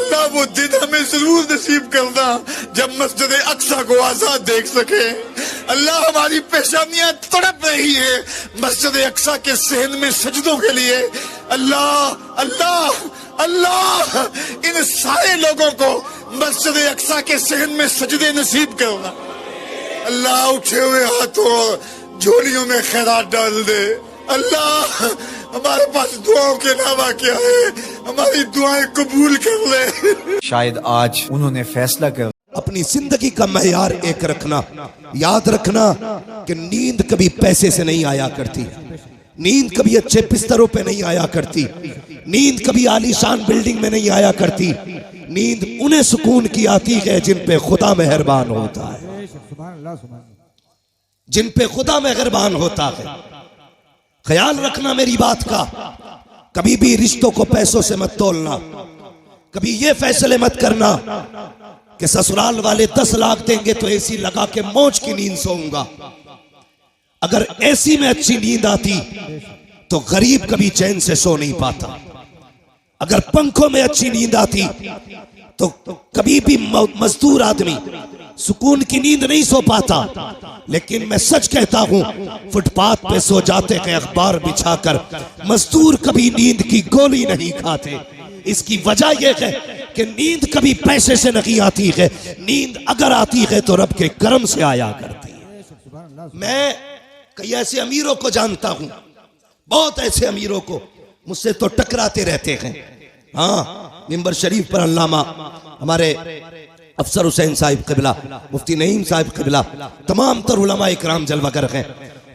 اللہ وہ دن ہمیں ضرور نصیب کرنا جب مسجد اقصی کو آزاد دیکھ سکے. اللہ ہماری پیشانیاں تڑپ رہی ہے مسجد اقصی کے صحن میں سجدوں کے لیے. اللہ اللہ اللہ ان سارے لوگوں کو مسجد اقصی کے صحن میں سجدے نصیب کرنا. اللہ اٹھے ہوئے ہاتھوں جھولیوں میں خیرات ڈال دے. اللہ ہمارے پاس دعاؤں کے علاوہ کیا ہے, ہماری دعائیں قبول کر لے. شاید آج انہوں نے فیصلہ کر اپنی زندگی کا معیار ایک رکھنا. یاد رکھنا کہ نیند کبھی پیسے سے نہیں آیا کرتی, نیند کبھی اچھے بستروں پہ نہیں آیا کرتی, نیند کبھی عالی شان بلڈنگ میں نہیں آیا کرتی. نیند انہیں سکون کی آتی ہے جن پہ خدا مہربان ہوتا ہے, جن پہ خدا مہربان ہوتا ہے. خیال رکھنا میری بات کا, کبھی بھی رشتوں کو پیسوں سے مت تولنا. کبھی یہ فیصلے مت کرنا کہ سسرال والے 10 لاکھ دیں گے تو اے سی لگا کے موج کی نیند سوؤں گا. اگر اے سی میں اچھی نیند آتی تو غریب کبھی چین سے سو نہیں پاتا. اگر پنکھوں میں اچھی نیند آتی تو کبھی بھی مزدور آدمی سکون کی نیند نہیں سو پاتا. لیکن میں سچ کہتا ہوں فٹ پاتھ پہ سو جاتے ہیں اخبار بچھا کر, مزدور کبھی نیند کی گولی نہیں کھاتے. اس کی وجہ یہ ہے کہ نیند کبھی پیسے سے نہیں آتی ہے, نیند اگر آتی ہے تو رب کے کرم سے آیا کرتی ہے. میں کئی ایسے امیروں کو جانتا ہوں, بہت ایسے امیروں کو, مجھ سے تو ٹکراتے رہتے ہیں. ہاں, ممبر شریف پر علامہ ہمارے افسر حسین صاحب قبلہ, مفتی نعیم صاحب قبلہ, تمام تر علماء اکرام جلوہ گر ہیں,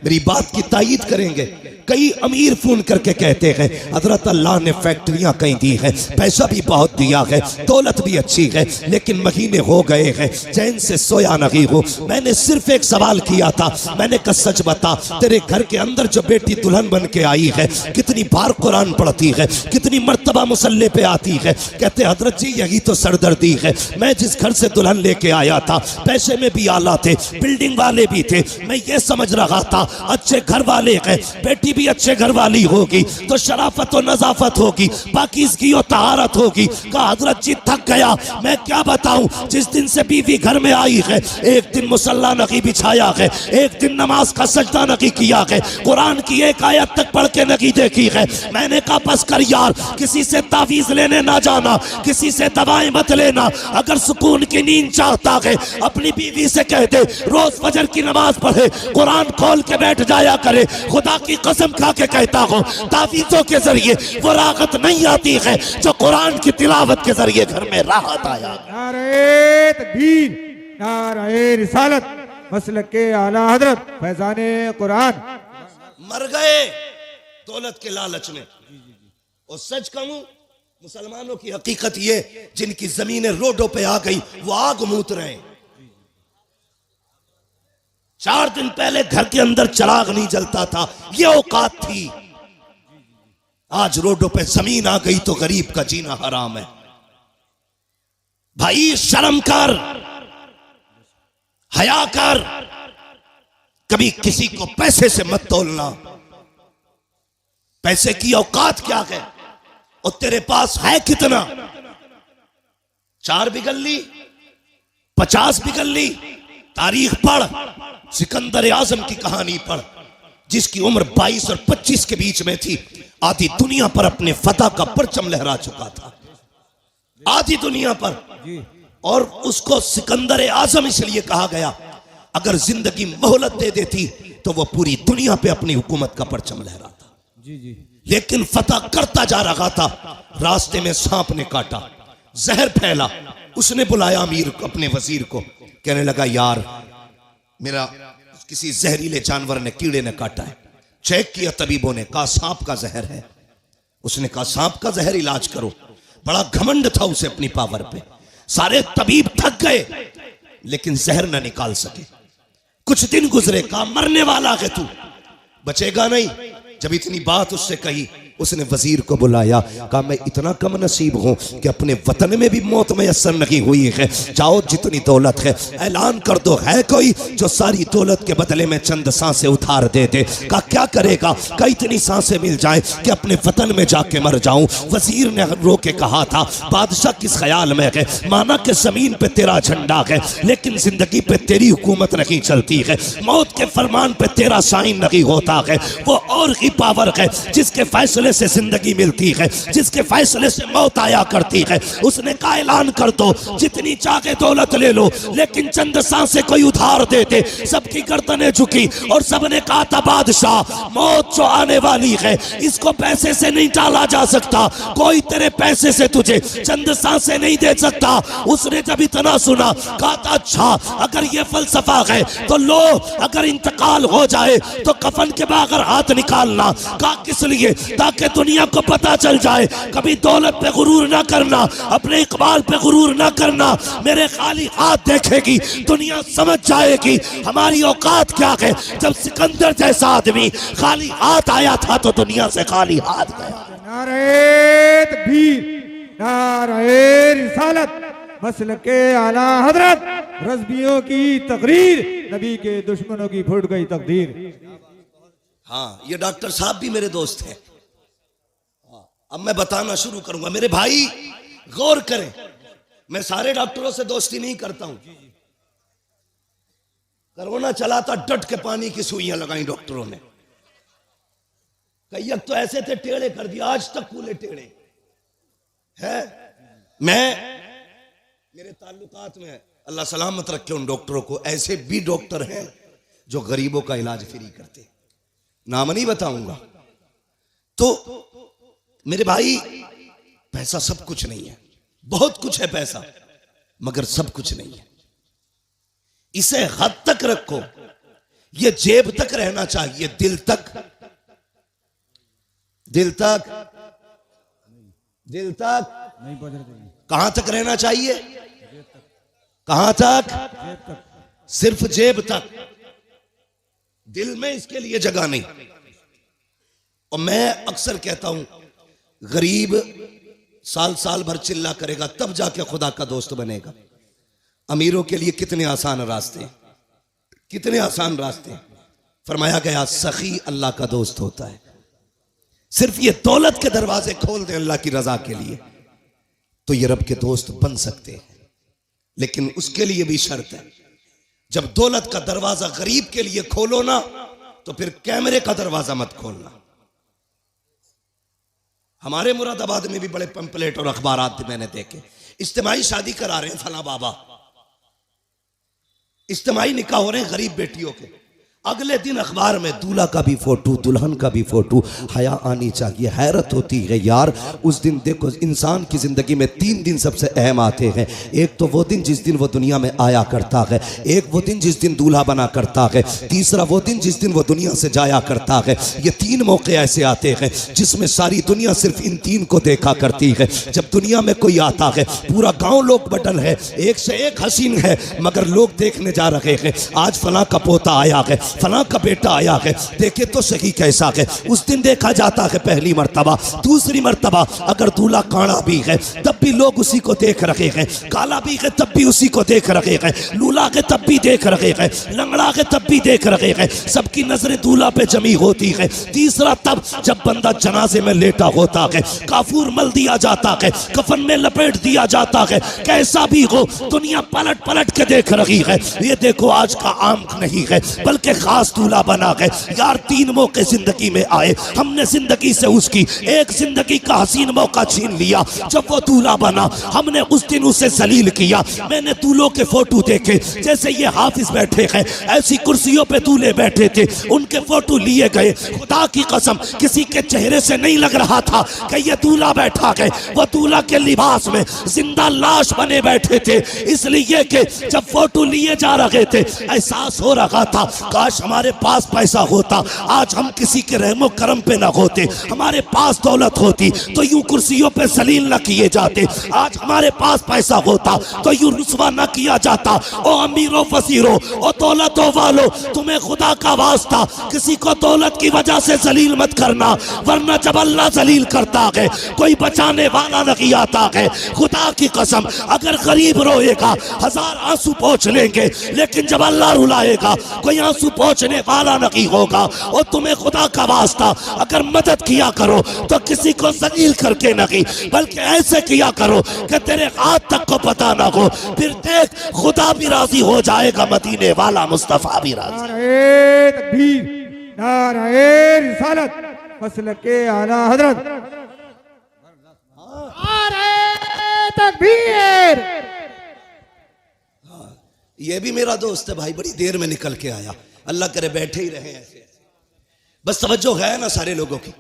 میری بات کی تائید کریں گے. کئی امیر فون کر کے کہتے ہیں حضرت اللہ نے فیکٹریاں کہیں دی ہیں, پیسہ بھی بہت دیا ہے, دولت بھی اچھی ہے, لیکن مہینے ہو گئے ہیں چین سے سویا نہیں ہوں. میں نے صرف ایک سوال کیا تھا, میں نے کہا سچ بتا تیرے گھر کے اندر جو بیٹی دلہن بن کے آئی ہے کتنی بار قرآن پڑھتی ہے, کتنی مرتبہ مصلی پہ آتی ہے؟ کہتے حضرت جی یہی تو سردردی ہے, میں جس گھر سے دلہن لے کے آیا تھا پیسے میں بھی اعلیٰ تھے, بلڈنگ والے بھی تھے, میں یہ سمجھ رہا تھا اچھے گھر والے ہیں, بیٹی بھی اچھے گھر والی ہوگی تو شرافت و نظافت ہوگی, پاکیزگی و طہارت ہوگی. کہا حضرت جی تھک گیا, میں کیا بتاؤں, جس دن سے بیوی گھر میں آئی ہے ایک دن مصلی نہیں بچھایا ہے, ایک دن نماز کا سجدہ نہیں کیا ہے, قرآن کی ایک آیت تک پڑھ کے نہیں دیکھی ہے. میں نے کہا بس کر یار, کسی سے تعویذ لینے نہ جانا, کسی سے دوائیں مت لینا. اگر سکون کی نیند چاہتا ہے اپنی بیوی سے کہہ دے روز فجر کی نماز پڑھے, قرآن کھول کے بیٹھ جایا کرے. خدا کی قسم کھا کے کہتا ہوں تعویذوں کے ذریعے وہ راحت نہیں آتی ہے جو قرآن کی تلاوت کے ذریعے گھر میں راحت آیا. نعرہ تکبیر, نعرہ رسالت, مسلک اعلیٰ حضرت فیضان قرآن. مر گئے دولت کے لالچ میں. اور سچ کہوں مسلمانوں کی حقیقت یہ جن کی زمینیں روڈوں پہ آ گئی وہ آگ موت رہے ہیں. 4 دن پہلے گھر کے اندر چراغ نہیں جلتا تھا, یہ اوقات تھی. آج روڈوں پہ زمین آ گئی تو غریب کا جینا حرام ہے. بھائی شرم کر, حیا کر, کبھی کسی کو پیسے سے مت تولنا. پیسے کی اوقات کیا ہے اور تیرے پاس ہے کتنا؟ 4 بگل لی, 50 بگل لی. تاریخ پڑھ, سکندر اعظم کی کہانی پڑھ, جس کی عمر 22 اور 25 کے بیچ میں تھی. آدھی دنیا پر اپنے فتح کا پرچم لہرا چکا تھا, آدھی دنیا پر. اور اس کو سکندر اعظم اس لیے کہا گیا, اگر زندگی مہلت دے دیتی تو وہ پوری دنیا پہ اپنی حکومت کا پرچم لہراتا. لیکن فتح کرتا جا رہا تھا, راستے میں سانپ نے کاٹا, زہر پھیلا. اس نے بلایا امیر اپنے وزیر کو, کہنے لگا یار میرا کسی زہریلے جانور نے, کیڑے نے کاٹا ہے. چیک کیا طبیبوں نے, کہا سانپ کا زہر ہے. اس نے کہا سانپ کا زہر علاج کرو. بڑا گھمنڈ تھا اسے اپنی پاور پہ. سارے طبیب تھک گئے لیکن زہر نہ نکال سکے. کچھ دن گزرے, کہا مرنے والا ہے تو, بچے گا نہیں. جب اتنی بات اس سے کہی اس نے وزیر کو بلایا، کہا میں اتنا کم نصیب ہوں کہ اپنے وطن میں بھی موت میسر نہیں ہوئی ہے، جاؤ جتنی دولت ہے اعلان کر دو، ہے کوئی جو ساری دولت کے بدلے میں چند سانسیں ادھار دے دے؟ کہا کیا کرے گا؟ کہا اتنی سانسیں مل جائیں کہ اپنے وطن میں جا کے مر جاؤں۔ وزیر نے رو کے کہا تھا بادشاہ کس خیال میں ہے، مانا کہ زمین پہ تیرا جھنڈا ہے لیکن زندگی پہ تیری حکومت نہیں چلتی ہے، موت کے فرمان پہ تیرا سائن نہیں ہوتا ہے، وہ اور ہی پاور ہے جس کے فیصلے سے زندگی ملتی ہے، جس کے فیصلے سے موت آیا کرتی ہے۔ اس نے کہا اعلان کر دو جتنی چاہے دولت لے لو لیکن چند سانسیں کوئی ادھار دے دے۔ سب کی گردنیں جھکی اور سب نے کہا تھا بادشاہ موت جو آنے والی ہے اس کو پیسے سے نہیں ٹالا جا سکتا، کوئی تیرے پیسے سے تجھے چند سانسیں نہیں دے سکتا۔ اس نے جب اتنا سنا کہا تھا اچھا اگر یہ فلسفہ ہے تو لو، اگر انتقال ہو جائے تو کفن کے بغیر ہاتھ نکالنا۔ کہا کس لیے؟ تاکہ دنیا کو پتا چل جائے، کبھی دولت پہ غرور نہ کرنا، اپنے اقبال پہ غرور نہ کرنا، میرے خالی ہاتھ دیکھے گی دنیا سمجھ جائے گی ہماری اوقات کیا ہے۔ جب سکندر جیسا آدمی خالی ہاتھ آیا تھا تو دنیا سے خالی ہاتھ گیا۔ نعرہ تکبیر، نعرہ رسالت، مسلک اعلیٰ حضرت، رضویوں کی تقریر، نبی کے دشمنوں کی پھوٹ گئی تقدیر۔ ہاں یہ ڈاکٹر صاحب بھی میرے دوست ہیں۔ اب میں بتانا شروع کروں گا، میرے بھائی غور کریں، میں سارے ڈاکٹروں سے دوستی نہیں کرتا ہوں۔ کرونا چلا تھا ڈٹ کے پانی کی سوئیاں لگائیں ڈاکٹروں نے، کئی ایک تو ایسے تھے ٹیڑے کر دیا، آج تک پورے ٹیڑے ہے۔ میں میرے تعلقات میں اللہ سلامت رکھے ان ڈاکٹروں کو، ایسے بھی ڈاکٹر ہیں جو غریبوں کا علاج فری کرتے، نام نہیں بتاؤں گا۔ تو میرے بھائی پیسہ سب کچھ نہیں ہے، بہت کچھ ہے پیسہ مگر سب کچھ نہیں ہے، اسے حد تک رکھو، یہ جیب تک رہنا چاہیے، دل تک، دل تک، دل تک کہاں تک رہنا چاہیے؟ کہاں تک؟ صرف جیب تک، دل میں اس کے لیے جگہ نہیں۔ اور میں اکثر کہتا ہوں غریب سال بھر چلا کرے گا تب جا کے خدا کا دوست بنے گا۔ امیروں کے لیے کتنے آسان راستے، کتنے آسان راستے۔ فرمایا گیا سخی اللہ کا دوست ہوتا ہے، صرف یہ دولت کے دروازے کھول دیں اللہ کی رضا کے لیے تو یہ رب کے دوست بن سکتے ہیں، لیکن اس کے لیے بھی شرط ہے، جب دولت کا دروازہ غریب کے لیے کھولو نا تو پھر کیمرے کا دروازہ مت کھولنا۔ ہمارے مراد آباد میں بھی بڑے پمپلیٹ اور اخبارات میں نے دیکھے، اجتماعی شادی کرا رہے ہیں فلاں بابا، اجتماعی نکاح ہو رہے ہیں غریب بیٹیوں کے، اگلے دن اخبار میں دولہا کا بھی فوٹو دلہن کا بھی فوٹو۔ حیا آنی چاہیے، حیرت ہوتی ہے یار۔ اس دن دیکھو انسان کی زندگی میں 3 دن سب سے اہم آتے ہیں، ایک تو وہ دن جس دن وہ دنیا میں آیا کرتا ہے، ایک وہ دن جس دن دولہا بنا کرتا ہے، تیسرا وہ دن جس دن وہ دنیا سے جایا کرتا ہے۔ یہ 3 موقع ایسے آتے ہیں جس میں ساری دنیا صرف ان 3 کو دیکھا کرتی ہے۔ جب دنیا میں کوئی آتا ہے پورا گاؤں لوگ بٹل ہے، ایک سے ایک حسین ہے، مگر لوگ دیکھنے جا رہے ہیں آج فلاں کا پوتا آیا ہے، فلاں کا بیٹا آیا ہے، دیکھے تو صحیح کیسا ہے۔ اس دن دیکھا جاتا ہے پہلی مرتبہ، دوسری مرتبہ اگر دولہا کاڑا بھی ہے تب بھی لوگ اسی کو دیکھ رہے ہیں، کالا بھی ہے تب بھی اسی کو دیکھ رہے ہیں، لولا ہے تب بھی دیکھ رہے ہیں، لنگڑا ہے تب بھی دیکھ رہے ہیں، سب کی نظریں دولہا پہ جمی ہوتی ہے۔ تیسرا تب جب بندہ جنازے میں لیٹا ہوتا ہے، کافور مل دیا جاتا ہے، کفن میں لپیٹ دیا جاتا ہے، کیسا بھی ہو دنیا پلٹ پلٹ کے دیکھ رہی ہے۔ یہ دیکھو آج کا عام نہیں ہے بلکہ خاص دولہا بنا ہے۔ یار 3 موقع زندگی میں آئے، ہم نے زندگی سے اس کی ایک زندگی کا حسین موقع چھین لیا جب وہ دولہا بنا، ہم نے اس دن اسے ذلیل کیا۔ میں نے دولہوں کے فوٹو دیکھے، جیسے یہ حافظ بیٹھے ہیں ایسی کرسیوں پہ دولہے بیٹھے تھے، ان کے فوٹو لیے گئے، خدا کی قسم کسی کے چہرے سے نہیں لگ رہا تھا کہ یہ دولہا بیٹھا ہے، وہ دولہا کے لباس میں زندہ لاش بنے بیٹھے تھے، اس لیے کہ جب فوٹو لیے جا رہے تھے احساس ہو رہا تھا کاش کاش ہمارے پاس پیسہ ہوتا، آج ہم کسی کے رحم و کرم پہ نہ ہوتے، ہمارے پاس دولت ہوتی تو یوں کرسیوں پہ ذلیل نہ کیے جاتے، آج ہمارے پاس پیسہ ہوتا تو یوں رسوا نہ کیا جاتا۔ او امیرو وزیرو، او دولتوں والو، تمہیں خدا کا واسطہ کسی کو دولت کی وجہ سے ذلیل مت کرنا، ورنہ جب اللہ ذلیل کرتا ہے کوئی بچانے والا نہیں آتا ہے۔ خدا کی قسم اگر غریب روئے گا 1000 آنسو پوچھ لیں گے، لیکن جب اللہ رلائے گا کوئی آنسو پوچھنے والا نہیں ہوگا۔ اور تمہیں خدا کا واسطہ اگر مدد کیا کرو تو کسی کو ذلیل کر کے نہیں، بلکہ ایسے کیا کرو کہ تیرے ہاتھ تک کو پتہ نہ ہو، پھر دیکھ خدا بھی راضی ہو جائے گا، مدینے والا مصطفیٰ بھی راضی۔ نعرہ تکبیر، نعرہ رسالت، مسلک اعلی حضرت، نعرہ تکبیر۔ یہ بھی میرا دوست ہے بھائی، بڑی دیر میں نکل کے آیا، اللہ کرے بیٹھے ہی رہے ایسے، بس توجہ ہے نا سارے لوگوں کی،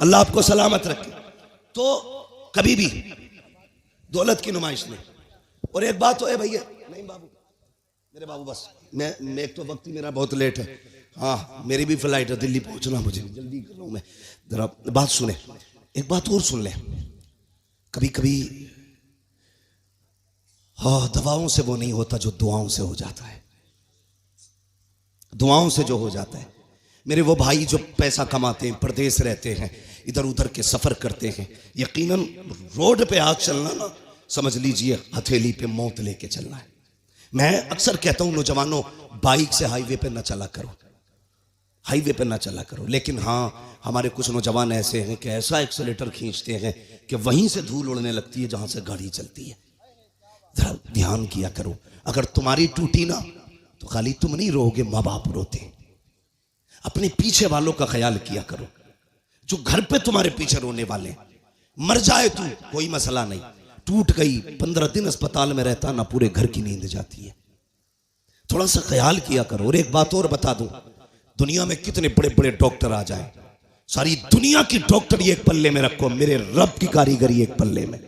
اللہ آپ کو سلامت رکھے۔ تو کبھی بھی دولت کی نمائش نہیں۔ اور ایک بات تو ہے بھائی، نہیں بابو، میرے بابو بس میں ایک تو وقت ہی میرا بہت لیٹ ہے، ہاں میری بھی فلائٹ ہے، دلی پہنچنا مجھے، جلدی کر رہا ہوں میں، ذرا بات سنیں، ایک بات اور سن لیں۔ کبھی کبھی ہاں دعاؤں سے وہ نہیں ہوتا جو دعاؤں سے ہو جاتا ہے، دعاؤں سے جو ہو جاتا ہے۔ میرے وہ بھائی جو پیسہ کماتے ہیں، پردیس رہتے ہیں، ادھر ادھر کے سفر کرتے ہیں، یقیناً روڈ پہ آگ چلنا نا سمجھ لیجئے ہتھیلی پہ موت لے کے چلنا ہے۔ میں اکثر کہتا ہوں نوجوانوں، بائک سے ہائی وے پہ نہ چلا کرو، ہائی وے پہ نہ چلا کرو، لیکن ہاں ہمارے کچھ نوجوان ایسے ہیں کہ ایسا ایکسیلیٹر کھینچتے ہیں کہ وہیں سے دھول اڑنے لگتی ہے جہاں سے گاڑی چلتی ہے۔ ذرا دھیان کیا کرو، اگر تمہاری ٹوٹی نا تو خالی تم نہیں رو گے، ماں باپ روتے ہیں۔ اپنے پیچھے والوں کا خیال کیا کرو، جو گھر پہ تمہارے پیچھے رونے والے ہیں۔ مر جائے تو کوئی مسئلہ نہیں، ٹوٹ گئی 15 دن اسپتال میں رہتا نہ، پورے گھر کی نیند جاتی ہے۔ تھوڑا سا خیال کیا کرو۔ اور ایک بات اور بتا دوں، دنیا میں کتنے بڑے بڑے ڈاکٹر آ جائیں، ساری دنیا کی ڈاکٹری ایک پلے میں رکھو، میرے رب کی کاریگری ایک پلے میں۔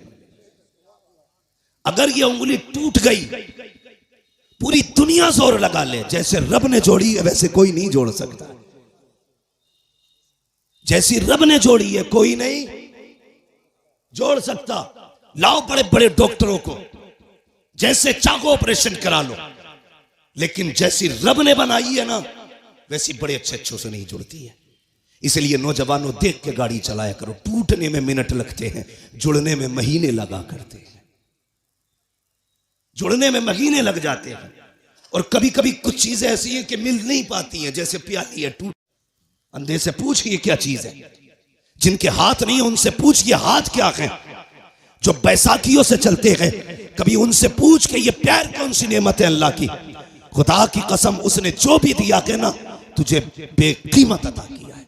اگر یہ انگلی ٹوٹ گئی، پوری دنیا زور لگا لے، جیسے رب نے جوڑی ہے ویسے کوئی نہیں جوڑ سکتا، جیسی رب نے جوڑی ہے کوئی نہیں جوڑ سکتا۔ لاؤ بڑے بڑے ڈاکٹروں کو، جیسے چاہو آپریشن کرا لو، لیکن جیسی رب نے بنائی ہے نا ویسی بڑے اچھے سے نہیں جڑتی ہے۔ اس لیے نوجوانوں دیکھ کے گاڑی چلایا کرو، ٹوٹنے میں منٹ لگتے ہیں، جڑنے میں مہینے لگا کرتے ہیں، جڑنے میں مہینے لگ جاتے ہیں۔ اور کبھی کبھی کچھ چیزیں ایسی ہیں کہ مل نہیں پاتی ہیں، جیسے پیالی ہے ٹوٹ، اندھے سے پوچھ یہ کیا چیز ہے، جن کے ہاتھ نہیں ہیں ان سے پوچھ یہ ہاتھ کیا ہیں، جو بیساکھیوں سے چلتے ہیں کبھی ان سے پوچھ کے یہ پیر کون سی نعمت ہے اللہ کی۔ خدا کی قسم اس نے جو بھی دیا کہ نا تجھے بے قیمت عطا کیا ہے،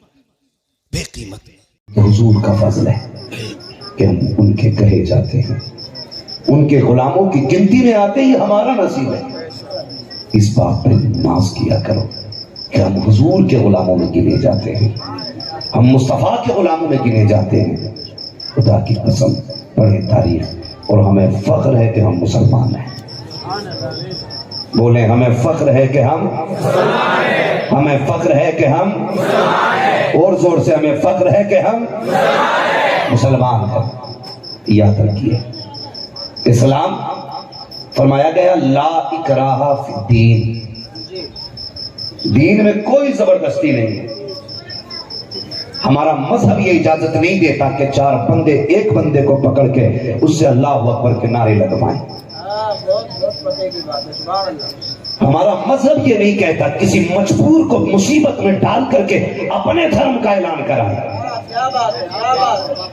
بے قیمت۔ حضور کا فضل ہے کہ ہم ان کے کہے جاتے ہیں، ان کے غلاموں کی گنتی میں آتے ہی ہمارا نصیب ہے۔ اس بات پر ناز کیا کرو کہ ہم حضور کے غلاموں میں گنے جاتے ہیں، ہم مصطفیٰ کے غلاموں میں گنے جاتے ہیں۔ خدا کی قسم بڑے تاریخ، اور ہمیں فخر ہے کہ ہم مسلمان ہیں۔ بولیں ہمیں فخر ہے کہ ہمیں فخر ہے کہ ہم، اور زور سے ہمیں فخر ہے کہ ہم مسلمان ہیں۔ یاد رکھیے اسلام فرمایا گیا لا اکراہ فی الدین، دین میں کوئی زبردستی نہیں ہے۔ ہمارا مذہب یہ اجازت نہیں دیتا کہ 4 بندے ایک بندے کو پکڑ کے اس سے اللہ اکبر کے نعرے لگوائیں۔ ہمارا مذہب یہ نہیں کہتا کسی مجبور کو مصیبت میں ڈال کر کے اپنے دھرم کا اعلان کرائیں۔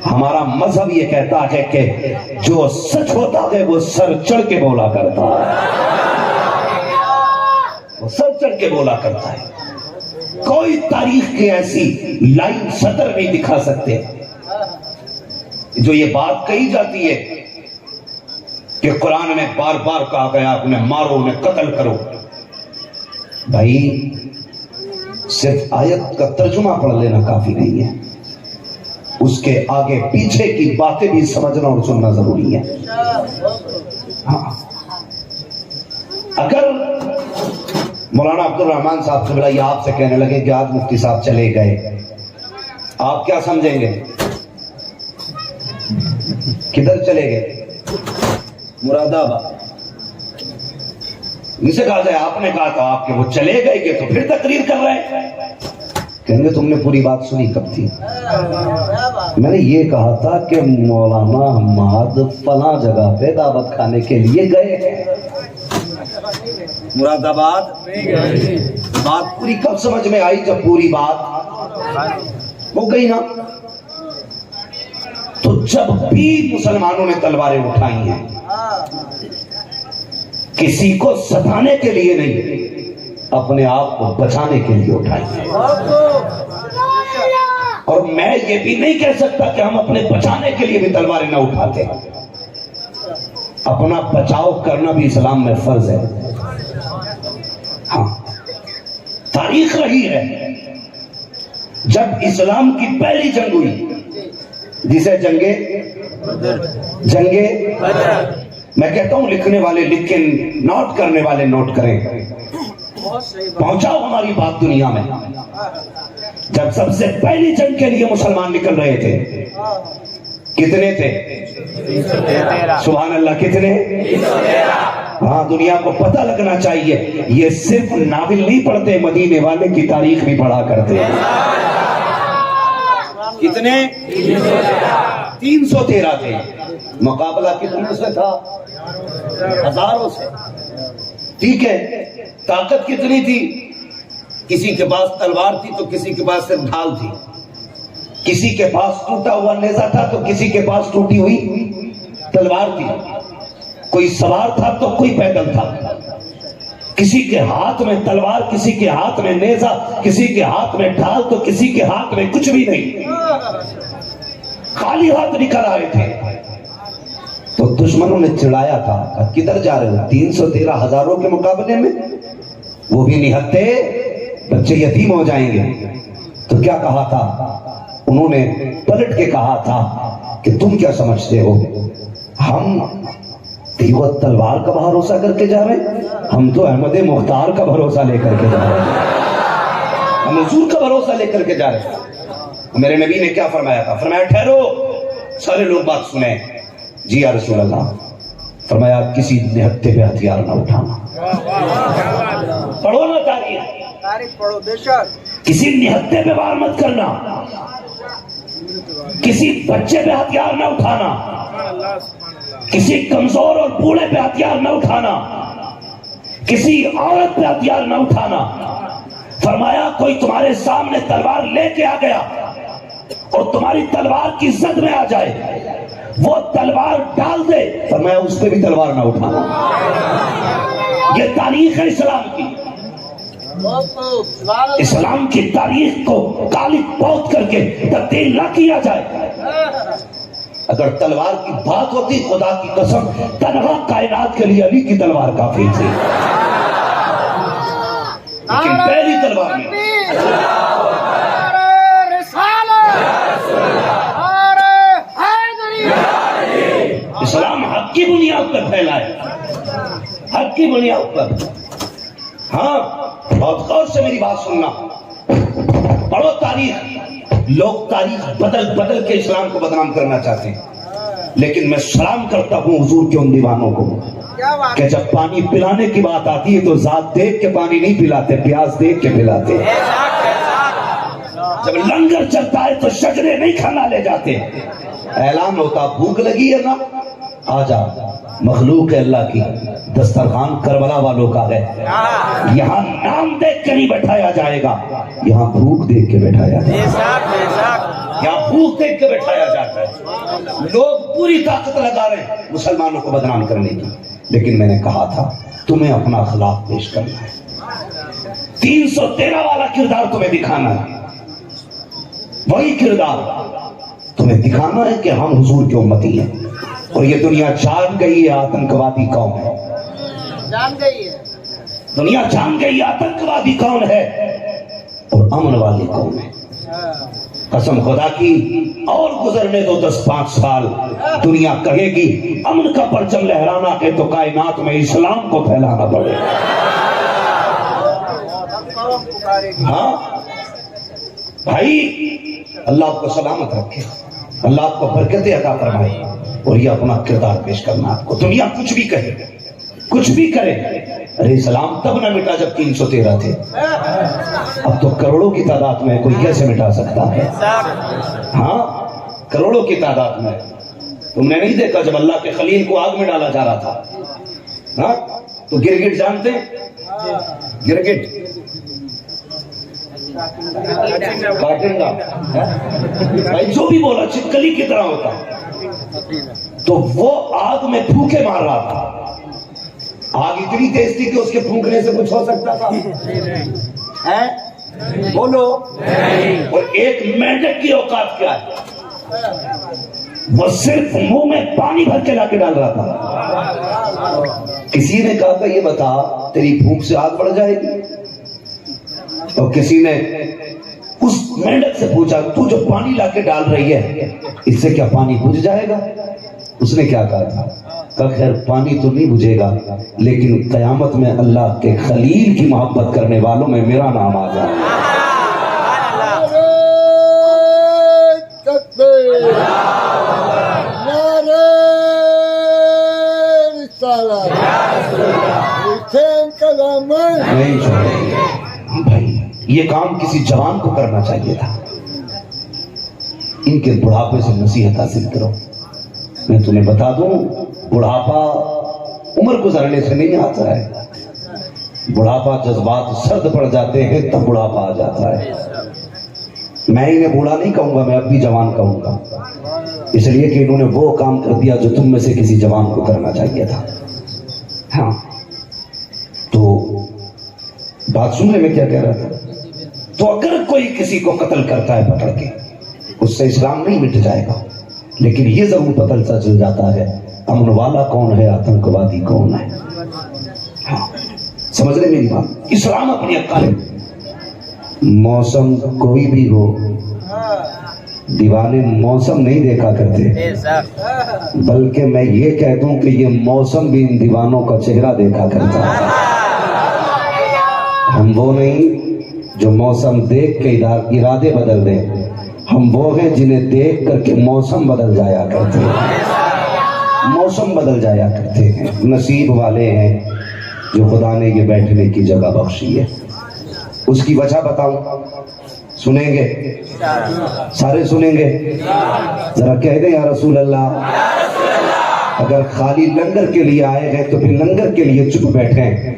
ہمارا مذہب یہ کہتا ہے کہ جو سچ ہوتا ہے وہ سر چڑھ کے بولا کرتا ہے، وہ سر چڑھ کے بولا کرتا ہے۔ کوئی تاریخ کی ایسی لائن سطر نہیں دکھا سکتے جو یہ بات کہی جاتی ہے کہ قرآن میں بار بار کہا گیا انہیں مارو، انہیں قتل کرو۔ بھائی صرف آیت کا ترجمہ پڑھ لینا کافی نہیں ہے، اس کے آگے پیچھے کی باتیں بھی سمجھنا اور سننا ضروری ہے۔ ہاں اگر مولانا عبد الرحمان صاحب سے یہ آپ سے کہنے لگے کہ آج مفتی صاحب چلے گئے، آپ کیا سمجھیں گے؟ کدھر چلے گئے؟ مراد آباد۔ ان سے کہا جائے آپ نے کہا تھا آپ کہ وہ چلے گئے کہ تو پھر تقریر کر رہے ہیں، کہیں گے تم نے پوری بات سنی کب تھی؟ میں نے یہ کہا تھا کہ مولانا حماد فلاں جگہ پہ دعوت کھانے کے لیے گئے ہیں، مراد آباد۔ بات پوری کب سمجھ میں آئی؟ جب پوری بات ہو گئی نا۔ تو جب بھی مسلمانوں نے تلواریں اٹھائی ہیں، کسی کو ستانے کے لیے نہیں، اپنے آپ کو بچانے کے لیے اٹھائی ہیں۔ اور میں یہ بھی نہیں کہہ سکتا کہ ہم اپنے بچانے کے لیے بھی تلواریں نہ اٹھاتے، اپنا بچاؤ کرنا بھی اسلام میں فرض ہے۔ ہاں، تاریخ رہی ہے جب اسلام کی پہلی جنگ ہوئی، جسے جنگے میں کہتا ہوں لکھنے والے لکھیں، نوٹ کرنے والے نوٹ کریں، پہنچاؤ ہماری بات دنیا میں۔ جب سب سے پہلی جنگ کے لیے مسلمان نکل رہے تھے، کتنے تھے؟ سبحان اللہ، کتنے؟ ہاں، دنیا کو پتہ لگنا چاہیے یہ صرف ناول نہیں پڑھتے، مدینے والے کی تاریخ بھی پڑھا کرتے ہیں۔ کتنے؟ 313 تھے۔ مقابلہ کتنے سے تھا؟ ہزاروں سے۔ ٹھیک ہے، طاقت کتنی تھی؟ کسی کے پاس تلوار تھی تو کسی کے پاس صرف ڈھال تھی، کسی کے پاس ٹوٹا ہوا نیزہ تھا تو کسی کے پاس ٹوٹی ہوئی تلوار تھی، کوئی سوار تھا تو کوئی پیدل تھا، کسی کے ہاتھ میں تلوار، کسی کے ہاتھ میں نیزہ، کسی کے ہاتھ میں ڈھال تو کسی کے ہاتھ میں کچھ بھی نہیں، خالی ہاتھ نکل آئے تھے۔ تو دشمنوں نے چڑھایا تھا، کدھر جا رہے ہو؟ 313 ہزاروں کے مقابلے میں وہ بھی نہتے، بچے یتیم ہو جائیں گے۔ تو کیا کہا تھا انہوں نے؟ پلٹ کے کہا تھا کہ تم کیا سمجھتے ہو ہم تیوت تلوار کا بھروسہ کر کے جا رہے ہیں؟ ہم تو احمد مختار کا بھروسہ لے کر کے جا رہے ہیں، ہم حضور کا بھروسہ لے کر کے جا رہے ہیں۔ میرے نبی نے کیا فرمایا تھا؟ فرمایا ٹھہرو، سارے لوگ بات سنیں۔ جی یا رسول اللہ۔ فرمایا کسی نہتے پہ ہتھیار نہ اٹھانا۔ پڑھو نا تاریخ پڑھو، بے شک۔ کسی نہتے پہ وار مت کرنا، کسی بچے پہ ہتھیار نہ اٹھانا، کسی کمزور اور بوڑھے پہ ہتھیار نہ اٹھانا، کسی عورت پہ ہتھیار نہ اٹھانا۔ فرمایا کوئی تمہارے سامنے تلوار لے کے آ گیا اور تمہاری تلوار کی زد میں آ جائے، وہ تلوار ڈال دے، فرمایا اس پہ بھی تلوار نہ اٹھانا۔ یہ تاریخ ہے اسلام کی۔ اسلام کی تاریخ کو کالی پوت کر کے تبدیل نہ کیا جائے۔ اگر تلوار کی بات ہوتی، خدا کی قسم تنہا کائنات کے لیے علی کی تلوار کافی تھی، لیکن پہلی تلوار میں اسلام حق کی بنیاد پر پھیلا ہے، حق کی بنیاد پر۔ ہاں، بہت غور سے میری بات سننا، پڑھو تاریخ۔ لوگ تاریخ بدل بدل کے اسلام کو بدنام کرنا چاہتے ہیں، لیکن میں سلام کرتا ہوں حضور کے ان دیوانوں کو کہ جب پانی پلانے کی بات آتی ہے تو ذات دیکھ کے پانی نہیں پلاتے، پیاس دیکھ کے پلاتے۔ جب لنگر چلتا ہے تو شجرے نہیں کھانا لے جاتے، اعلان ہوتا بھوک لگی ہے نا، آجا، مخلوق ہے اللہ کی، دسترخوان کربلا والوں کا ہے، یہاں نام دیکھ کے نہیں بٹھایا جائے گا، یہاں بھوک دیکھ کے بٹھایا جائے گا، یہاں بھوک دیکھ کے بٹھایا جاتا ہے۔ لوگ پوری طاقت لگا رہے ہیں مسلمانوں کو بدنام کرنے کی، لیکن میں نے کہا تھا تمہیں اپنا اخلاق پیش کرنا ہے، 313 والا کردار تمہیں دکھانا ہے، وہی کردار تمہیں دکھانا ہے کہ ہم حضور کے امتی ہیں۔ اور یہ دنیا جان گئی ہے آتنکوادی کون ہے، جان گئی ہے دنیا، جان گئی آتنکوادی کون ہے اور امن والی کون ہے۔ قسم خدا کی اور گزرنے دو 10-5 سال، دنیا کہے گی امن کا پرچم لہرانا ہے تو کائنات میں اسلام کو پھیلانا پڑے گا۔ ہاں بھائی، اللہ آپ کو سلامت رکھے، اللہ آپ کو برکتیں عطا فرمائے، اور یہ اپنا کردار پیش کرنا آپ کو. دنیا کچھ بھی کہے، کچھ بھی کرے، علیہ السلام تب نہ مٹا جب 313 تھے، اب تو کروڑوں کی تعداد میں کوئی کیسے مٹا سکتا ہے؟ ہاں کروڑوں کی تعداد میں. تم نے نہیں دیکھا جب اللہ کے خلیل کو آگ میں ڈالا جا رہا تھا، ہاں تو گرگٹ جانتے ہیں؟ گرگٹ کاٹنگا بھائی جو بھی بولا چکلی کی طرح ہوتا، تو وہ آگ میں پھونکے مار رہا تھا. آگ اتنی تیز تھی کہ اس کے پھونکنے سے کچھ ہو سکتا تھا؟ بولو. اور ایک مینڈک کی اوقات کیا ہے؟ وہ صرف منہ میں پانی بھر کے لا کے ڈال رہا تھا. کسی نے کہا تھا یہ بتا تیری بھوک سے آگ بڑھ جائے گی، اور کسی نے اس مینڈک سے پوچھا تو جو پانی لا کے ڈال رہی ہے اس سے کیا پانی بجھ جائے گا؟ اس نے کیا کہا تھا؟ کہ خیر پانی تو نہیں بجھے گا، لیکن قیامت میں اللہ کے خلیل کی محبت کرنے والوں میں میرا نام آ جائے. نہیں بھائی، یہ کام کسی جوان کو کرنا چاہیے تھا. ان کے بڑھاپے سے نصیحت حاصل کرو. میں تمہیں بتا دوں، بڑھاپا عمر گزرنے سے نہیں آتا ہے. بڑھاپا جذبات سرد پڑ جاتے ہیں تب بڑھاپا آ جاتا ہے. میں انہیں بوڑھا نہیں کہوں گا، میں اب بھی جوان کہوں گا، اس لیے کہ انہوں نے وہ کام کر دیا جو تم میں سے کسی جوان کو کرنا چاہیے تھا. ہاں تو بات سننے میں کیا کہہ رہا تھا؟ تو اگر کوئی کسی کو قتل کرتا ہے پکڑ کے، اس سے اسلام نہیں مٹ جائے گا، لیکن یہ ضرور پتہ چل جاتا ہے امن والا کون ہے، آتنکوادی کون ہے. ہاں سمجھ رہے میری بات؟ اسلام اپنی عقل. موسم کوئی بھی ہو، دیوانے موسم نہیں دیکھا کرتے، بلکہ میں یہ کہہ دوں کہ یہ موسم بھی ان دیوانوں کا چہرہ دیکھا کرتا ہے. ہم وہ نہیں جو موسم دیکھ کے ارادے بدل دیں، ہم وہ ہیں جنہیں دیکھ کر کے موسم بدل جایا کرتے ہیں. موسم بدل جایا کرتے ہیں. نصیب والے ہیں جو خدا نے یہ بیٹھنے کی جگہ بخشی ہے. اس کی وجہ بتاؤں؟ سنیں گے؟ سارے سنیں گے؟ ذرا کہہ دیں یا رسول اللہ. اگر خالی لنگر کے لیے آئے ہیں تو پھر لنگر کے لیے چپ بیٹھیں،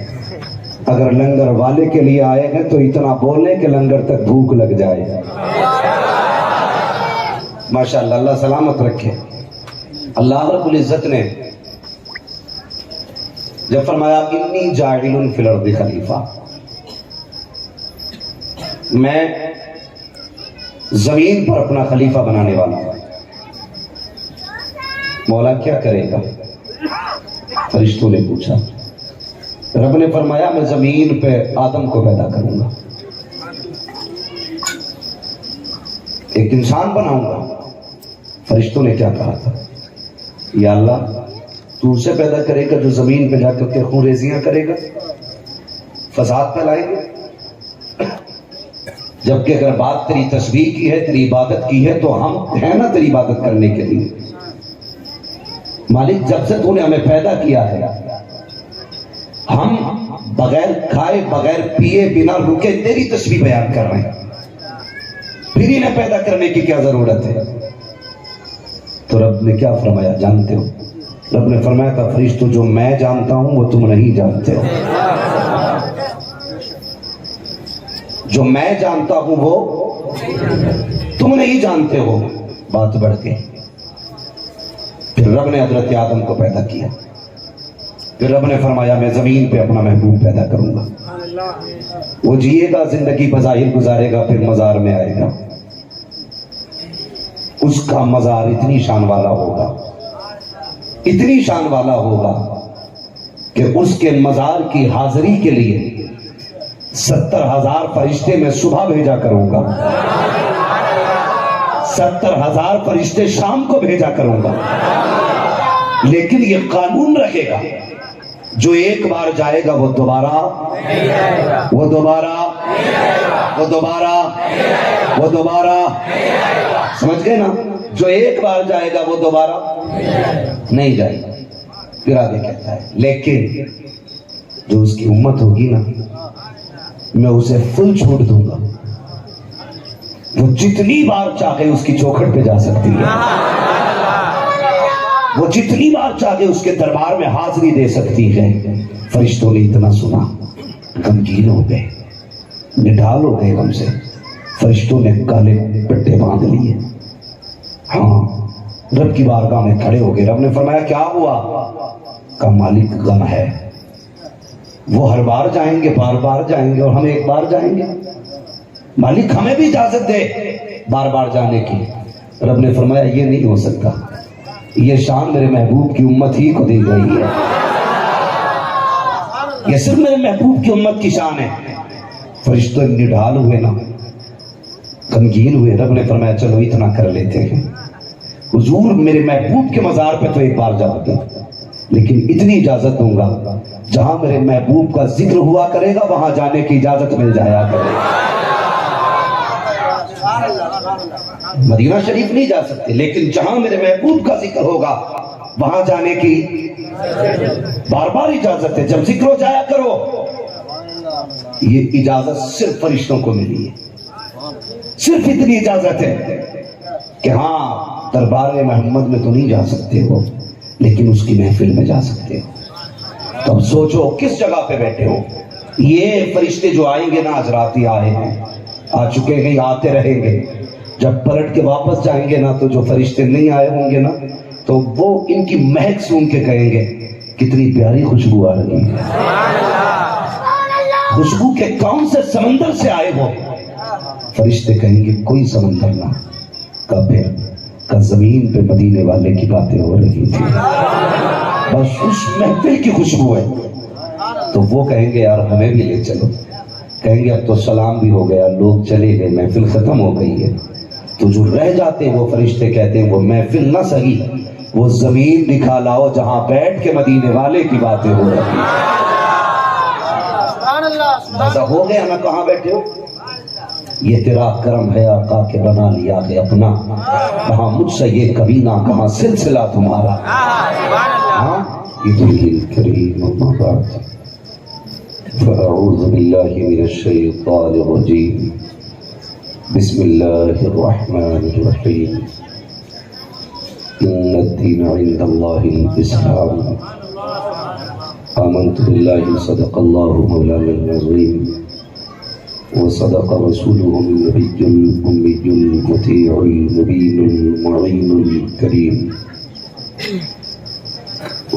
اگر لنگر والے کے لیے آئے ہیں تو اتنا بولیں کہ لنگر تک بھوک لگ جائے. ماشاءاللہ، اللہ سلامت رکھے. اللہ رب العزت نے جب فرمایا انی جاعل فی الارض خلیفہ، میں زمین پر اپنا خلیفہ بنانے والا ہوں. مولا کیا کرے گا؟ فرشتوں نے پوچھا. رب نے فرمایا میں زمین پہ آدم کو پیدا کروں گا، ایک انسان بناؤں گا. فرشتوں نے کیا کہا تھا؟ یا اللہ تو اسے پیدا کرے گا جو زمین پہ جا کر کے خون ریزیاں کرے گا، فساد پھیلائے گا. جبکہ اگر بات تیری تسبیح کی ہے، تیری عبادت کی ہے، تو ہم ہیں نا تیری عبادت کرنے کے لیے. مالک جب سے تو نے ہمیں پیدا کیا ہے، ہم بغیر کھائے بغیر پیے بنا رکے تیری تسبیح بیان کر رہے ہیں، پھر انہیں پیدا کرنے کی کیا ضرورت ہے؟ تو رب نے کیا فرمایا جانتے ہو؟ رب نے فرمایا تھا فرشتوں جو میں جانتا ہوں وہ تم نہیں جانتے ہو، جو میں جانتا ہوں وہ تم نہیں جانتے ہو. بات بڑھ گئی. پھر رب نے حضرت آدم کو پیدا کیا. پھر رب نے فرمایا میں زمین پہ اپنا محبوب پیدا کروں گا. وہ جیے گا، زندگی بظاہر گزارے گا، پھر مزار میں آئے گا. اس کا مزار اتنی شان والا ہوگا، اتنی شان والا ہوگا کہ اس کے مزار کی حاضری کے لیے 70,000 فرشتے میں صبح بھیجا کروں گا، 70,000 فرشتے شام کو بھیجا کروں گا. لیکن یہ قانون رہے گا، جو ایک بار جائے گا وہ دوبارہ سمجھ گئے نا؟ جو ایک بار جائے گا وہ دوبارہ نہیں جائے گا. پھر آگے کہتا ہے لیکن جو اس کی امت ہوگی نا میں اسے فل چھوٹ دوں گا. وہ جتنی بار چاہے اس کی چوکھٹ پہ جا سکتی ہے, وہ جتنی بار چاہے اس کے دربار میں حاضری دے سکتی ہے. فرشتوں نے اتنا سنا, غمگین ہو گئے, نڈھال ہو گئے غم سے. فرشتوں نے کالے پٹے باندھ لیے, ہاں رب کی بارگاہ میں کھڑے ہو گئے. رب نے فرمایا کیا ہوا؟ کا مالک غم ہے. وہ ہر بار جائیں گے, بار بار جائیں گے, اور ہم ایک بار جائیں گے. مالک ہمیں بھی اجازت دے بار بار جانے کی. رب نے فرمایا یہ نہیں ہو سکتا, یہ شان میرے محبوب کی امت ہی کو دی گئی ہے. یہ صرف میرے محبوب کی امت کی شان ہے. فرشتوں نڈھال ہوئے نا, غمگین ہوئے. رب نے فرمایا چلو اتنا کر لیتے ہیں, حضور میرے محبوب کے مزار پہ تو ایک بار جاؤ گے, لیکن اتنی اجازت دوں گا جہاں میرے محبوب کا ذکر ہوا کرے گا وہاں جانے کی اجازت مل جایا کرے گا. مدینہ شریف نہیں جا سکتے, لیکن جہاں میرے محبوب کا ذکر ہوگا وہاں جانے کی بار بار اجازت ہے. جب ذکر ہو جایا کرو. یہ اجازت صرف فرشتوں کو ملی ہے, صرف اتنی اجازت ہے کہ ہاں دربار محمد میں تو نہیں جا سکتے ہو, لیکن اس کی محفل میں جا سکتے ہو. تب سوچو کس جگہ پہ بیٹھے ہو. یہ فرشتے جو آئیں گے نا, آج رات ہی آئے ہیں, آ چکے ہیں, آتے رہیں گے. جب پلٹ کے واپس جائیں گے نا تو جو فرشتے نہیں آئے ہوں گے نا تو وہ ان کی مہک سون کے کہیں گے کتنی پیاری خوشبو آ رہی ہے. خوشبو کے کون سے سمندر سے آئے ہو؟ فرشتے کہیں گے کوئی سمندر نہ, کا زمین پہ مدینے والے کی باتیں ہو رہی تھی, بس اس محفل کی خوشبو ہے. تو وہ کہیں گے یار ہمیں بھی لے چلو. کہیں گے اب تو سلام بھی ہو گیا, لوگ چلے گئے, محفل ختم ہو گئی ہے. تو جو رہ جاتے ہیں وہ فرشتے کہتے ہیں وہ محفل نہ سہی, وہ زمین دکھا لاؤ جہاں بیٹھ کے مدینے والے کی باتیں ہو رہی ہیں. ایسا ہو گیا نا, کہاں بیٹھے ہو؟ یہ تیرا کرم ہے آقا کے بنا لیا ہے اپنا, کہاں مجھ سے یہ کبھی نہ, کہاں سلسلہ تمہارا. ہاں یہ کریم اما بعد فاعوذ باللہ من الشیطان الرجیم بسم اللہ الرحمن الرحیم ان الدین عند اللہ الاسلام آمنت باللہ صدق اللہ مولانا العظیم وصدق رسوله النبي الأمي المطيع المبين المعين الكريم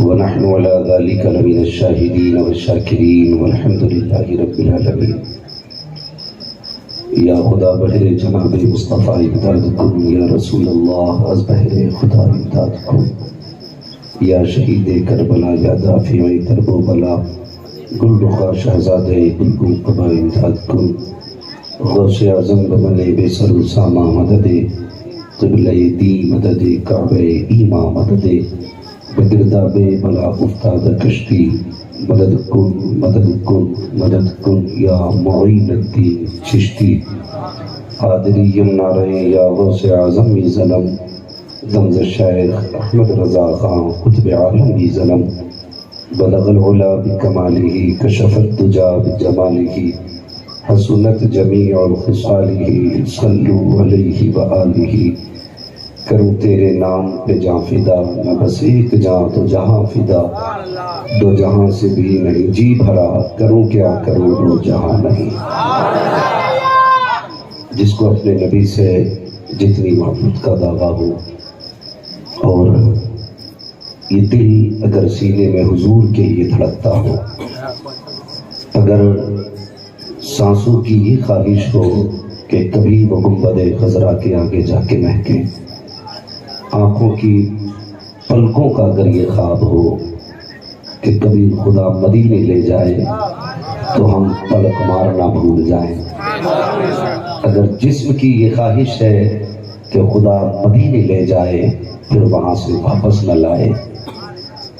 ونحن على ذلك لمن الشاهدين والشاكرين والحمد لله رب العالمين. یا خدا بہر جناب مصطفیٰ امداد کن, یا رسول اللہ از بہر خدا امداد کن, یا شہید کربلا, یا دافع درب و بلا, گل رخا شہزاد گلگون قبا امداد کن. غوث اعظم بمن بے سر اسامہ مدد, قبلہ دی مدد, کعبہ ایما مدد, بگرداب بلا افتاد کشتی مدد کن, مدد کن, مدد کن. یا معین الدین چشتی قادری نعرہ یا غوث اعظم ظلم, دمز شیخ احمد رضا خان قطب عالمی ظلم, بلغ العلا بکمالہ کشف الدجا بجمالہ حسنت جمیع خصالہ صلو علیہ وآلہ. کروں تیرے نام پہ جاں فدا, نہ بس ایک جاں تو جہاں فدا, دو جہاں سے بھی نہیں جی بھرا, کروں کیا کروں دو جہاں نہیں. جس کو اپنے نبی سے جتنی محبت کا دعویٰ ہو, اور یہ دل اگر سینے میں حضور کے لیے دھڑکتا ہو, اگر سانسوں کی یہ خواہش ہو کہ کبھی وہ گنبد خضرا کے آگے جا کے مہکے, آنکھوں کی پلکوں کا اگر یہ خواب ہو کہ کبھی خدا مدینے لے جائے تو ہم پلک مارنا بھول جائیں, اگر جسم کی یہ خواہش ہے کہ خدا مدینے لے جائے پھر وہاں سے واپس نہ لائے,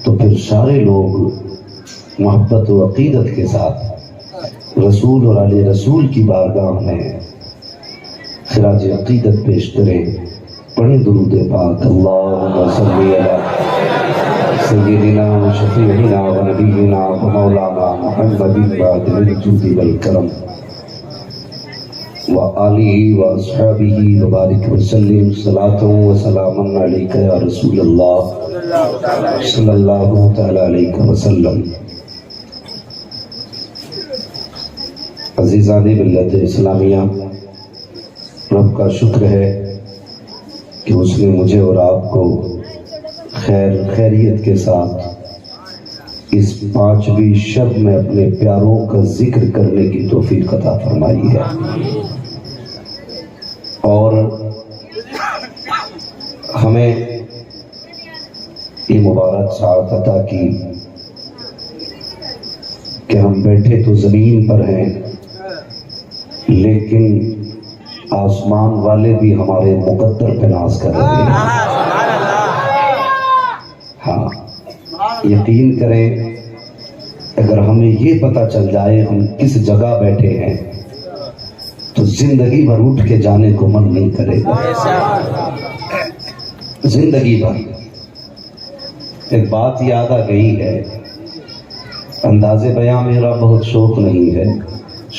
تو پھر سارے لوگ محبت و عقیدت کے ساتھ رسول اور آل رسول کی بارگاہ میں خراج عقیدت پیش کریں. پڑھیں درود پاک. اللہم صلی علی سیدنا و شفیعنا و نبینا و مولانا محمد بعد الجود والکرم و آلہ و اصحابہ و بارک وسلم. صلاۃ و سلام علیک یا رسول اللہ صلی اللہ تعالی علیہ وسلم. عزیزان ملت اسلامیہ، رب کا شکر ہے کہ اس نے مجھے اور آپ کو خیریت کے ساتھ اس 5ویں شب میں اپنے پیاروں کا ذکر کرنے کی توفیق عطا فرمائی ہے، اور ہمیں یہ مبارک ساعت عطا کی کہ ہم بیٹھے تو زمین پر ہیں، لیکن آسمان والے بھی ہمارے مقدر پہ ناز کر رہے ہیں. ہاں، یقین کریں اگر ہمیں یہ پتہ چل جائے ہم کس جگہ بیٹھے ہیں تو زندگی بھر اٹھ کے جانے کو من نہیں کرے گا. زندگی بھر. ایک بات یاد آ گئی ہے، انداز بیاں میرا بہت شوق نہیں ہے،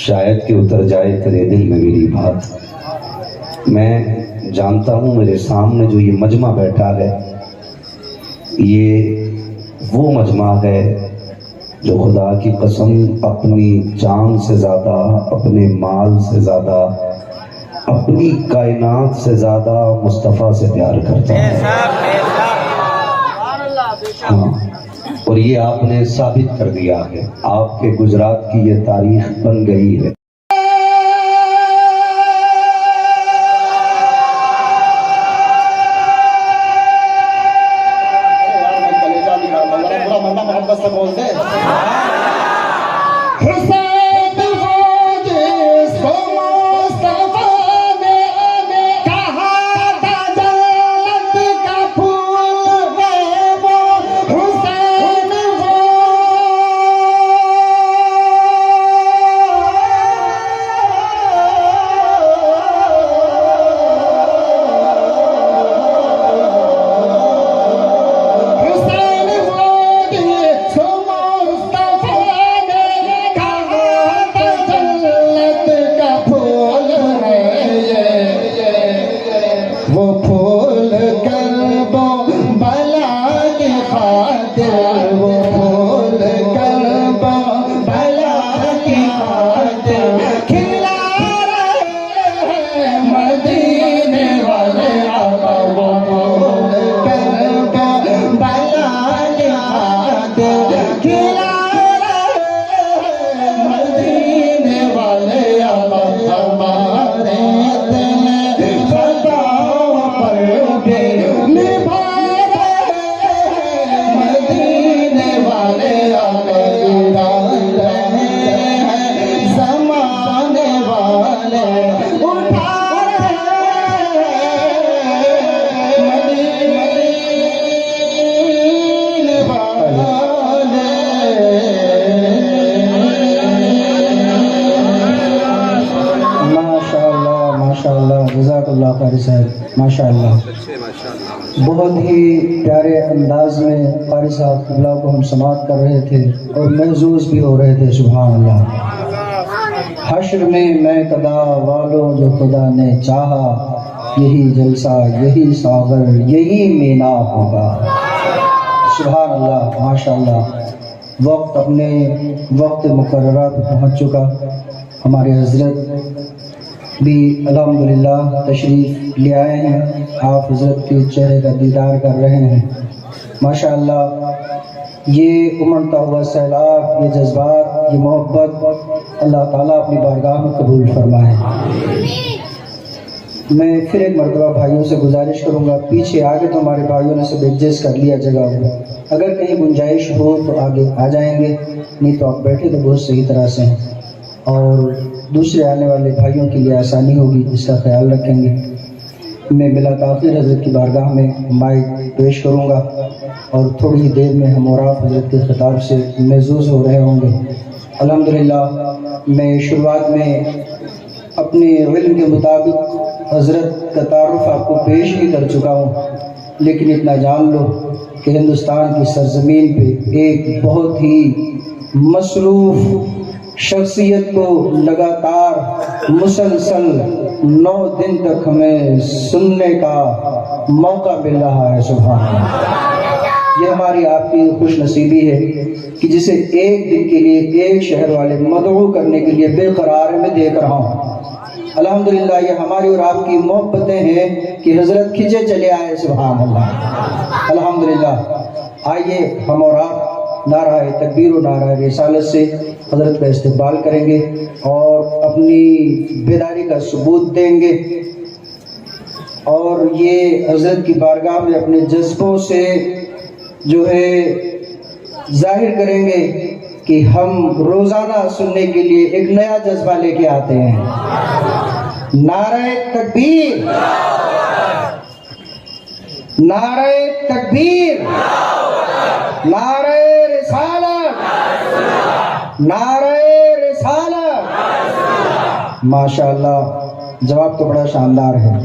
شاید کہ اتر جائے تیرے دل میں میری بات. میں جانتا ہوں میرے سامنے جو یہ مجمع بیٹھا ہے یہ وہ مجمع ہے جو خدا کی قسم اپنی جان سے زیادہ، اپنے مال سے زیادہ، اپنی کائنات سے زیادہ مصطفیٰ سے پیار کرتا ہے. ہاں، اور یہ آپ نے ثابت کر دیا ہے. آپ کے گجرات کی یہ تاریخ بن گئی ہے. ماشاءاللہ بہت ہی پیارے انداز میں قاری صاحب قبلہ کو ہم سماعت کر رہے تھے اور محظوظ بھی ہو رہے تھے. سبحان اللہ. حشر میں قدا والوں جو خدا نے چاہا، یہی جلسہ، یہی ساغر، یہی مینا ہوگا. سبحان اللہ. ماشاءاللہ. وقت اپنے وقت مقررہ پہ پہنچ چکا. ہمارے حضرت بھی الحمدللہ تشریف لے آئے ہیں. آپ حضرت کے چہرے کا دیدار کر رہے ہیں. ماشاءاللہ یہ امڑتا ہوا سیلاب، یہ جذبات، یہ محبت اللہ تعالیٰ اپنی بارگاہ میں قبول فرمائے. میں پھر ایک مرتبہ بھائیوں سے گزارش کروں گا، پیچھے آگے تو ہمارے بھائیوں نے سب ایڈجسٹ کر لیا جگہ کو، اگر کہیں گنجائش ہو تو آگے آ جائیں گے، نہیں تو آپ بیٹھے تو بہت صحیح طرح سے ہیں، اور دوسرے آنے والے بھائیوں کے لیے آسانی ہوگی، اس کا خیال رکھیں گے. میں بلا تاخیر حضرت کی بارگاہ میں مائک پیش کروں گا. اور تھوڑی دیر میں ہم اور آپ حضرت کے خطاب سے محظوظ ہو رہے ہوں گے۔ الحمدللہ میں شروعات میں اپنے علم کے مطابق حضرت کا تعارف آپ کو پیش بھی کر چکا ہوں، لیکن اتنا جان لو کہ ہندوستان کی سرزمین پہ ایک بہت ہی مصروف شخصیت کو لگاتار مسلسل 9 دن تک ہمیں سننے کا موقع مل رہا ہے۔ سبحان اللہ، یہ ہماری آپ کی خوش نصیبی ہے کہ جسے ایک دن کے لیے ایک شہر والے مدعو کرنے کے لیے بے قرار میں دیکھ رہا ہوں۔ الحمدللہ یہ ہماری اور آپ کی محبتیں ہیں کہ حضرت کھچے چلے آئے۔ سبحان اللہ، الحمدللہ۔ آئیے ہم اور آپ نعرہ تکبیر و نعرہ رسالت سے حضرت کا استقبال کریں گے اور اپنی بیداری کا ثبوت دیں گے، اور یہ حضرت کی بارگاہ میں اپنے جذبوں سے جو ہے ظاہر کریں گے کہ ہم روزانہ سننے کے لیے ایک نیا جذبہ لے کے آتے ہیں۔ نعرہ تکبیر، نعرہ تکبیر، نعرہ رسالت، نعرہ رسالت۔ ماشاءاللہ، جواب تو بڑا شاندار ہے۔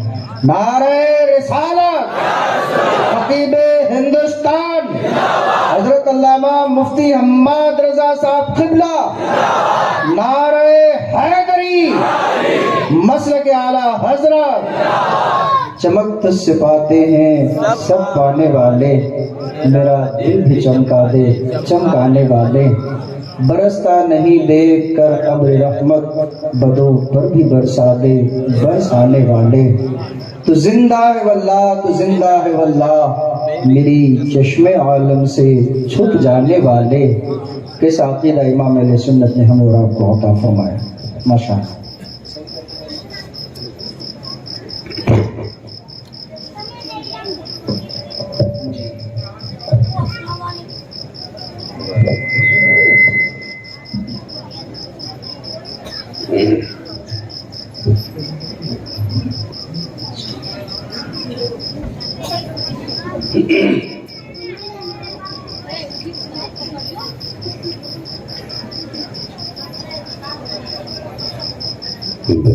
نعرہ رسالت، خطیب ہندوستان حضرت علامہ مفتی حماد رضا صاحب قبلہ، نعرہ حیدری، مسلک اعلیٰ حضرت۔ چمک سے پاتے ہیں سب پانے والے، میرا دل بھی چمکا دے چمکانے والے، برستا نہیں دیکھ کر ابر رحمت، بدوں پر بھی برسا دے برسانے والے۔ تو زندہ ہے واللہ، تو زندہ ہے واللہ، میری چشم عالم سے چھپ جانے والے۔ کیسا عقیدہ امام اہل سنت نے ہمیں اور آپ کو عطا فرمایا، ماشاءاللہ۔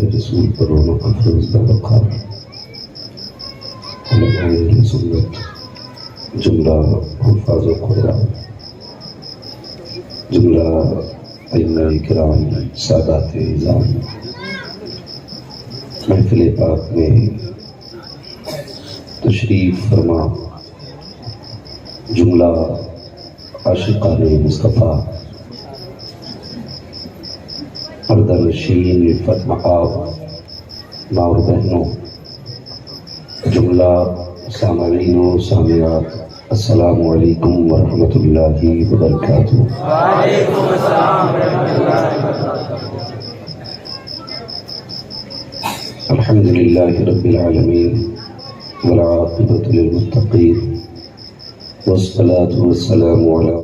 رسول پر رونق افروز بقار علماء سنت جملہ حفاظ قرآن، جملہ ائمہ کرام، سادات اعظام، محفل پاک میں تشریف فرما جملہ عاشقان مصطفیٰ، پردہ-نشین عفت مآب ماں اور بہنوں، جملہ سامعین و سامعات، السلام علیکم ورحمۃ اللہ وبرکاتہ۔ وعلیکم السلام ورحمۃ اللہ وبرکاتہ۔ الحمدللہ رب العالمین والعاقبۃ للمتقین والصلاة والسلام علی